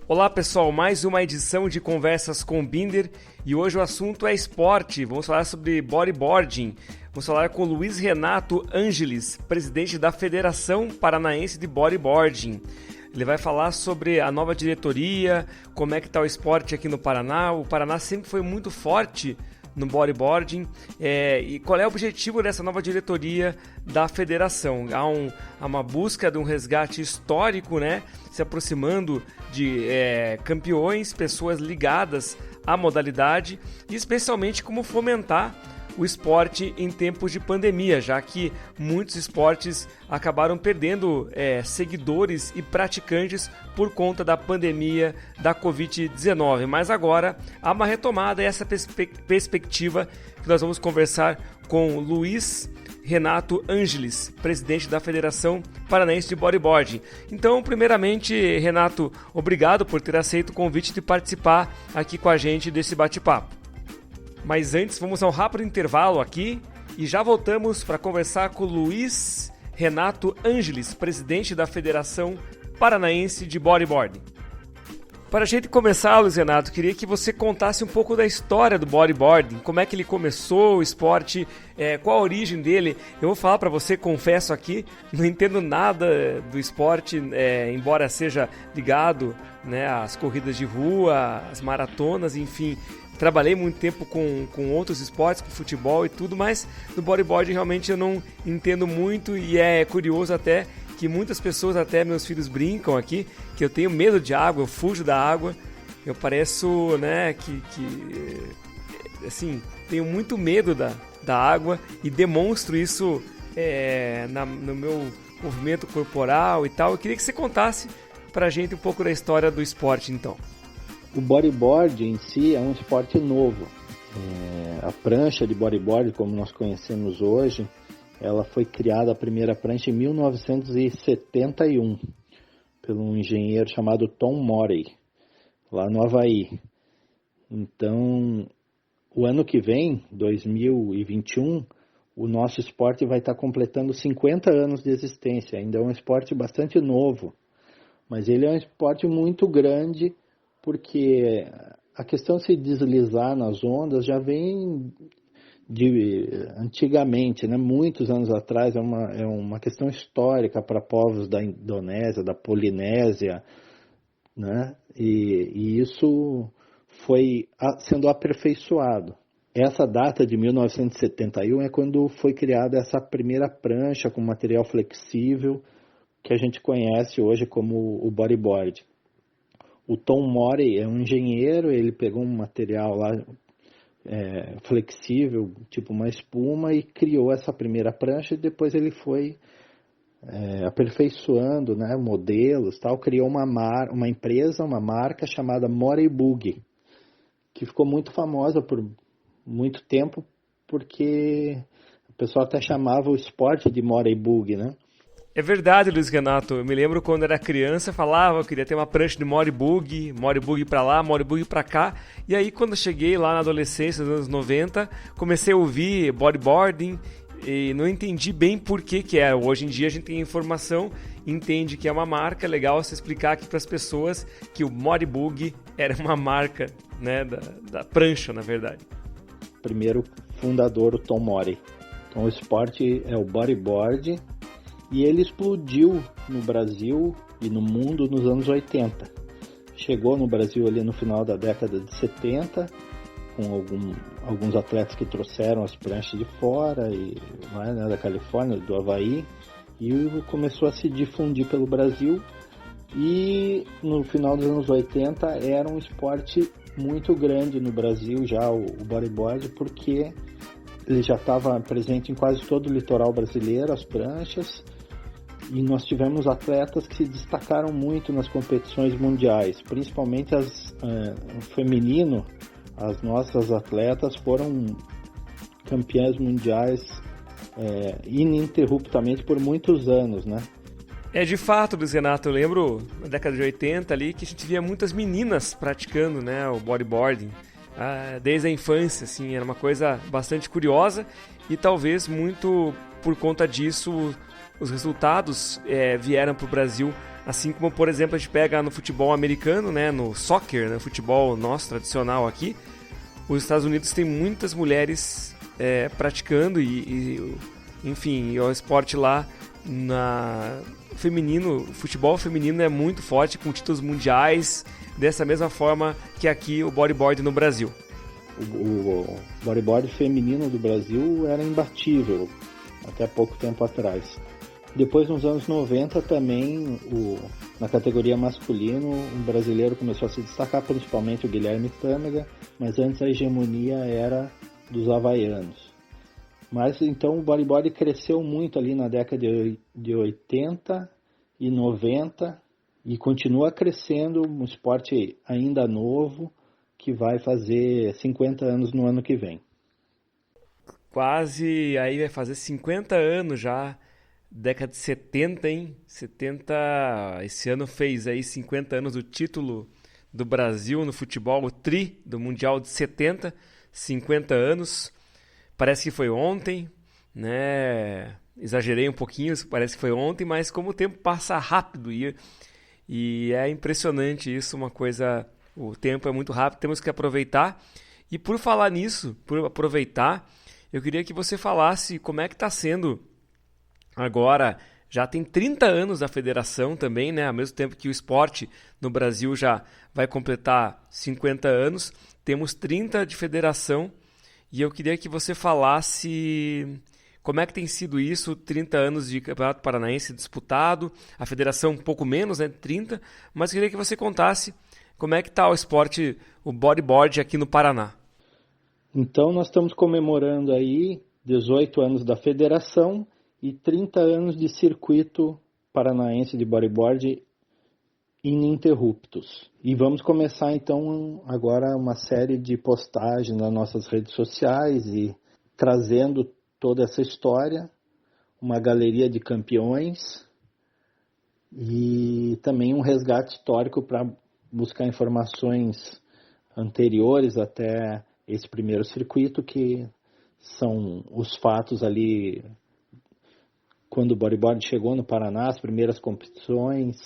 Olá pessoal, mais uma edição de Conversas com Binder e hoje o assunto é esporte. Vamos falar sobre bodyboarding. Vamos falar com Luiz Renato Ângeles, presidente da Federação Paranaense de Bodyboarding. Ele vai falar sobre a nova diretoria, como é que está o esporte aqui no Paraná. O Paraná sempre foi muito forte no bodyboarding e qual é o objetivo dessa nova diretoria da federação. Há uma busca de um resgate histórico, né? Se aproximando de campeões, pessoas ligadas à modalidade e especialmente como fomentar o esporte em tempos de pandemia, já que muitos esportes acabaram perdendo seguidores e praticantes por conta da pandemia da Covid-19. Mas agora há uma retomada e essa perspectiva que nós vamos conversar com Luiz Renato Ângeles, presidente da Federação Paranaense de Bodyboarding. Então, primeiramente, Renato, obrigado por ter aceito o convite de participar aqui com a gente desse bate-papo. Mas antes, vamos a um rápido intervalo aqui e já voltamos para conversar com o Luiz Renato Ângeles, presidente da Federação Paranaense de Bodyboarding. Para a gente começar, Luiz Renato, queria que você contasse um pouco da história do bodyboarding, como é que ele começou, o esporte, qual a origem dele. Eu vou falar para você, confesso aqui, não entendo nada do esporte, embora seja ligado, né, às corridas de rua, às maratonas, enfim. Trabalhei muito tempo com outros esportes, com futebol e tudo, mas no bodyboarding realmente eu não entendo muito e é curioso até que muitas pessoas, até meus filhos brincam aqui, que eu tenho medo de água, eu fujo da água, eu pareço, né, assim, tenho muito medo da água e demonstro isso no meu movimento corporal e tal. Eu queria que você contasse pra gente um pouco da história do esporte, então. O bodyboard em si é um esporte novo. A prancha de bodyboard, como nós conhecemos hoje, ela foi criada, a primeira prancha, em 1971, por um engenheiro chamado Tom Morey, lá no Havaí. Então, o ano que vem, 2021, o nosso esporte vai estar completando 50 anos de existência. Ainda é um esporte bastante novo, mas ele é um esporte muito grande, porque a questão de se deslizar nas ondas já vem de antigamente, né? Muitos anos atrás, é uma questão histórica para povos da Indonésia, da Polinésia, né? E isso foi sendo aperfeiçoado. Essa data de 1971 é quando foi criada essa primeira prancha com material flexível que a gente conhece hoje como o bodyboard. O Tom Morey é um engenheiro, ele pegou um material lá flexível, tipo uma espuma, e criou essa primeira prancha, e depois ele foi aperfeiçoando, né, modelos, tal, criou uma empresa, uma marca chamada Morey Boogie, que ficou muito famosa por muito tempo, porque o pessoal até chamava o esporte de Morey Boogie, né? É verdade, Luiz Renato. Eu me lembro quando era criança, falava, eu queria ter uma prancha de Morey Boogie pra lá, Morey Boogie pra cá. E aí, quando eu cheguei lá na adolescência, nos anos 90, comecei a ouvir bodyboarding e não entendi bem por que é. Hoje em dia a gente tem informação, entende que é uma marca. Legal você explicar aqui para as pessoas que o Morey Boogie era uma marca, né, da prancha, na verdade. Primeiro fundador, o Tom Morey. Então, o esporte é o bodyboard. E ele explodiu no Brasil e no mundo nos anos 80. Chegou no Brasil ali no final da década de 70, com alguns atletas que trouxeram as pranchas de fora, né, da Califórnia, do Havaí, e começou a se difundir pelo Brasil. E no final dos anos 80 era um esporte muito grande no Brasil já, o bodyboard, porque ele já estava presente em quase todo o litoral brasileiro, as pranchas, e nós tivemos atletas que se destacaram muito nas competições mundiais, principalmente o feminino. As nossas atletas foram campeãs mundiais ininterruptamente por muitos anos, né? De fato, Luiz Renato, eu lembro na década de 80 ali que a gente via muitas meninas praticando, né, o bodyboarding. Desde a infância, assim, era uma coisa bastante curiosa e talvez muito por conta disso os resultados vieram para o Brasil Assim como, por exemplo, a gente pega no futebol americano, né, no soccer, né, futebol nosso tradicional aqui, os Estados Unidos tem muitas mulheres praticando enfim, o esporte lá feminino, o futebol feminino é muito forte, com títulos mundiais, dessa mesma forma que aqui o bodyboard no Brasil. O bodyboard feminino do Brasil era imbatível até pouco tempo atrás. Depois, nos anos 90, também, na categoria masculino, um brasileiro começou a se destacar, principalmente o Guilherme Tâmega, mas antes a hegemonia era dos havaianos. Mas então o bodyboard cresceu muito ali na década de 80 e 90 e continua crescendo, um esporte ainda novo, que vai fazer 50 anos no ano que vem. Quase, aí vai fazer 50 anos já, década de 70, hein? 70, esse ano fez aí 50 anos do título do Brasil no futebol, o tri do Mundial de 70, 50 anos. Parece que foi ontem, né? Exagerei um pouquinho, parece que foi ontem, mas como o tempo passa rápido e é impressionante isso, uma coisa, o tempo é muito rápido, temos que aproveitar. E por falar nisso, por aproveitar, eu queria que você falasse como é que está sendo agora, já tem 30 anos da federação também, né? Ao mesmo tempo que o esporte no Brasil já vai completar 50 anos, temos 30 de federação. E eu queria que você falasse como é que tem sido isso, 30 anos de Campeonato Paranaense disputado, a federação um pouco menos, né, 30, mas eu queria que você contasse como é que está o esporte, o bodyboard aqui no Paraná. Então nós estamos comemorando aí 18 anos da federação e 30 anos de circuito paranaense de bodyboard ininterruptos. E vamos começar então agora uma série de postagens nas nossas redes sociais e trazendo toda essa história, uma galeria de campeões e também um resgate histórico para buscar informações anteriores até esse primeiro circuito, que são os fatos ali quando o bodyboard chegou no Paraná, as primeiras competições,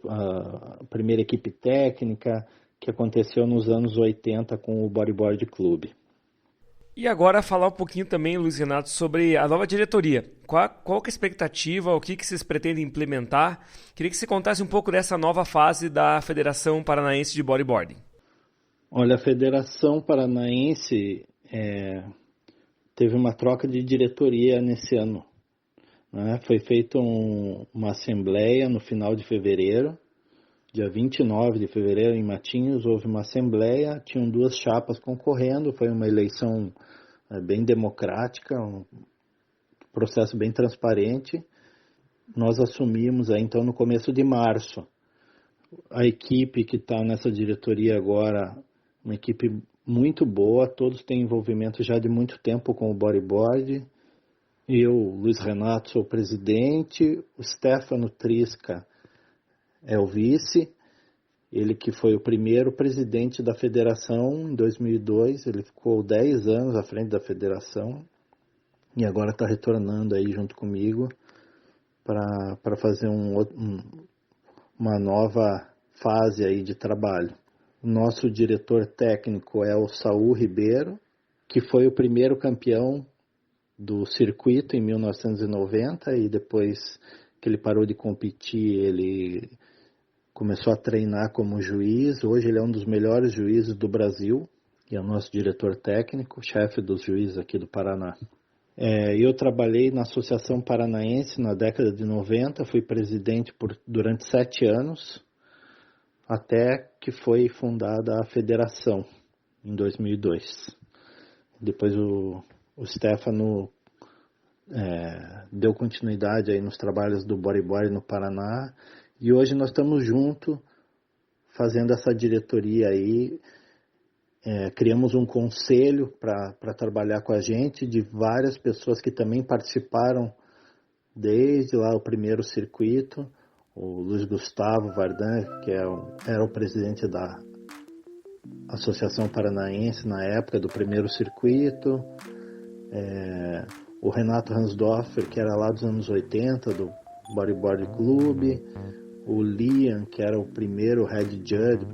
a primeira equipe técnica, que aconteceu nos anos 80 com o Bodyboard Clube. E agora falar um pouquinho também, Luiz Renato, sobre a nova diretoria. Qual que é a expectativa, o que vocês pretendem implementar? Queria que você contasse um pouco dessa nova fase da Federação Paranaense de Bodyboarding. Olha, a Federação Paranaense teve uma troca de diretoria nesse ano. Foi feita uma assembleia no final de fevereiro, dia 29 de fevereiro, em Matinhos, houve uma assembleia, tinham 2 chapas concorrendo, foi uma eleição bem democrática, um processo bem transparente. Nós assumimos então no começo de março. A equipe que está nessa diretoria agora, uma equipe muito boa, todos têm envolvimento já de muito tempo com o bodyboard. Eu, Luiz Renato, sou o presidente, o Stefano Trisca é o vice, ele que foi o primeiro presidente da federação em 2002, ele ficou 10 anos à frente da federação e agora está retornando aí junto comigo para fazer uma nova fase aí de trabalho. O nosso diretor técnico é o Saul Ribeiro, que foi o primeiro campeão do circuito em 1990 e depois que ele parou de competir, ele começou a treinar como juiz. Hoje ele é um dos melhores juízes do Brasil e é o nosso diretor técnico, chefe dos juízes aqui do Paraná. Eu trabalhei na Associação Paranaense na década de 90, fui presidente durante 7 anos, até que foi fundada a federação em 2002. Depois o Stefano deu continuidade aí nos trabalhos do bodyboard no Paraná e hoje nós estamos juntos fazendo essa diretoria aí. Criamos um conselho para trabalhar com a gente, de várias pessoas que também participaram desde lá o primeiro circuito. O Luiz Gustavo Vardan, que era o presidente da Associação Paranaense na época do primeiro circuito, o Renato Hansdorfer, que era lá dos anos 80, do Bodyboard Clube, o Liam, que era o primeiro head judge,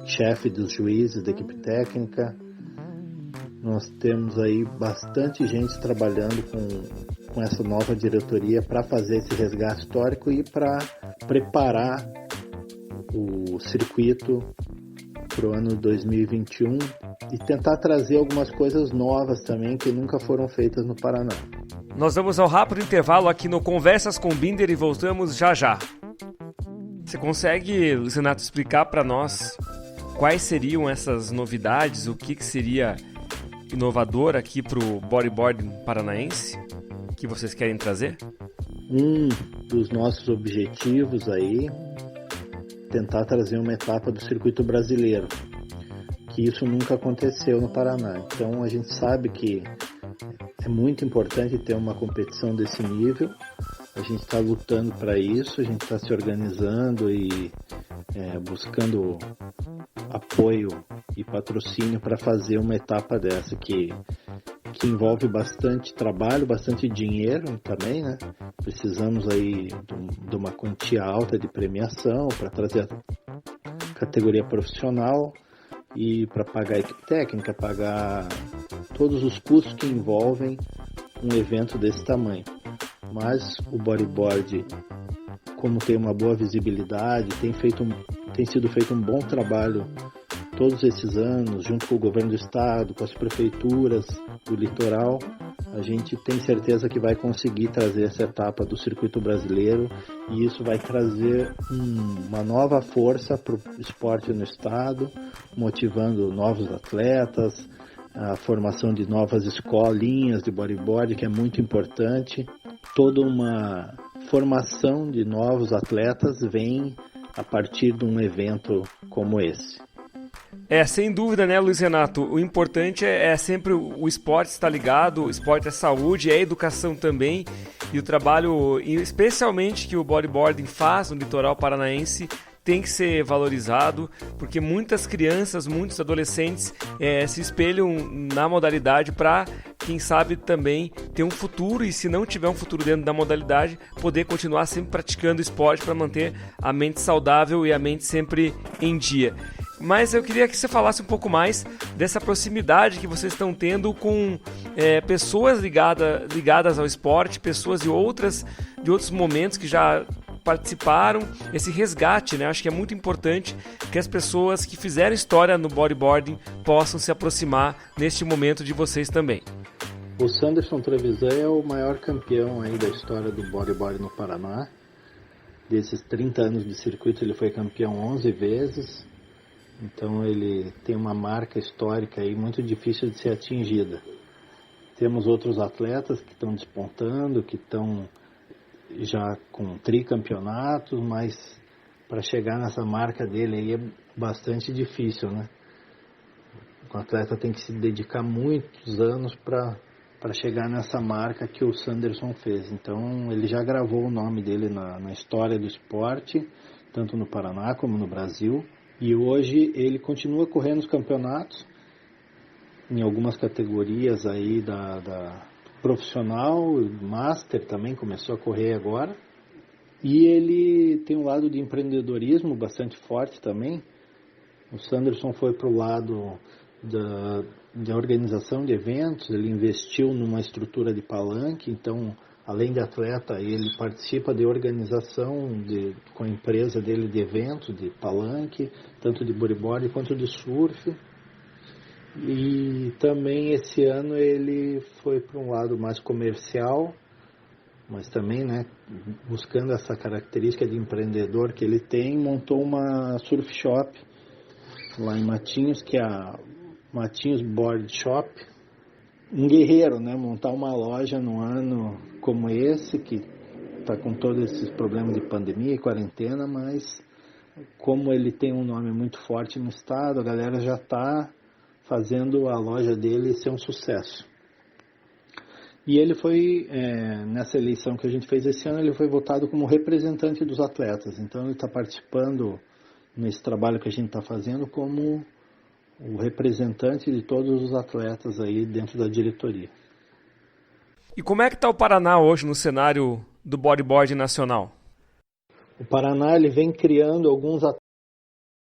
chefe dos juízes da equipe técnica. Nós temos aí bastante gente trabalhando com essa nova diretoria para fazer esse resgate histórico e para preparar o circuito para o ano 2021 e tentar trazer algumas coisas novas também que nunca foram feitas no Paraná. Nós vamos ao rápido intervalo aqui no Conversas com Binder e voltamos já já. Você consegue, Luiz Renato, explicar para nós quais seriam essas novidades, o que seria inovador aqui para o bodyboarding paranaense que vocês querem trazer? Um dos nossos objetivos aí tentar trazer uma etapa do circuito brasileiro, que isso nunca aconteceu no Paraná. Então a gente sabe que é muito importante ter uma competição desse nível. A gente está lutando para isso, a gente está se organizando e buscando apoio e patrocínio para fazer uma etapa dessa que envolve bastante trabalho, bastante dinheiro também, né? Precisamos aí de uma quantia alta de premiação para trazer a categoria profissional e para pagar a equipe técnica, pagar todos os custos que envolvem um evento desse tamanho. Mas o bodyboard, como tem uma boa visibilidade, tem sido feito um bom trabalho todos esses anos, junto com o governo do estado, com as prefeituras do litoral, a gente tem certeza que vai conseguir trazer essa etapa do circuito brasileiro e isso vai trazer uma nova força para o esporte no estado, motivando novos atletas, a formação de novas escolinhas de bodyboard, que é muito importante. Toda uma formação de novos atletas vem a partir de um evento como esse. Sem dúvida, né, Luiz Renato? O importante é sempre o esporte estar ligado, o esporte é saúde, é educação também, e o trabalho, especialmente que o bodyboarding faz no litoral paranaense, tem que ser valorizado, porque muitas crianças, muitos adolescentes se espelham na modalidade para, quem sabe, também ter um futuro, e se não tiver um futuro dentro da modalidade, poder continuar sempre praticando esporte para manter a mente saudável e a mente sempre em dia. Mas eu queria que você falasse um pouco mais dessa proximidade que vocês estão tendo com pessoas ligadas ao esporte, pessoas de outros momentos que já participaram, esse resgate, né? Acho que é muito importante que as pessoas que fizeram história no bodyboarding possam se aproximar neste momento de vocês também. O Sanderson Trevisan é o maior campeão aí da história do bodyboarding no Paraná. Desses 30 anos de circuito, ele foi campeão 11 vezes. Então ele tem uma marca histórica aí muito difícil de ser atingida. Temos outros atletas que estão despontando, que estão já com tricampeonatos, mas para chegar nessa marca dele aí é bastante difícil, né? O atleta tem que se dedicar muitos anos para chegar nessa marca que o Sanderson fez. Então ele já gravou o nome dele na história do esporte, tanto no Paraná como no Brasil. E hoje ele continua correndo os campeonatos em algumas categorias aí da profissional, master também começou a correr agora. E ele tem um lado de empreendedorismo bastante forte também. O Sanderson foi para o lado da organização de eventos, ele investiu numa estrutura de palanque, então além de atleta, ele participa de organização com a empresa dele de eventos, de palanque, tanto de bodyboard quanto de surf. E também esse ano ele foi para um lado mais comercial, mas também, né, buscando essa característica de empreendedor que ele tem, montou uma surf shop lá em Matinhos, que é a Matinhos Board Shop. Um guerreiro, né? Montar uma loja num ano como esse, que está com todos esses problemas de pandemia e quarentena, mas como ele tem um nome muito forte no estado, a galera já está fazendo a loja dele ser um sucesso. E ele foi, nessa eleição que a gente fez esse ano, ele foi votado como representante dos atletas. Então ele está participando nesse trabalho que a gente está fazendo como o representante de todos os atletas aí dentro da diretoria. E como é que está o Paraná hoje no cenário do bodyboard nacional? O Paraná ele vem criando alguns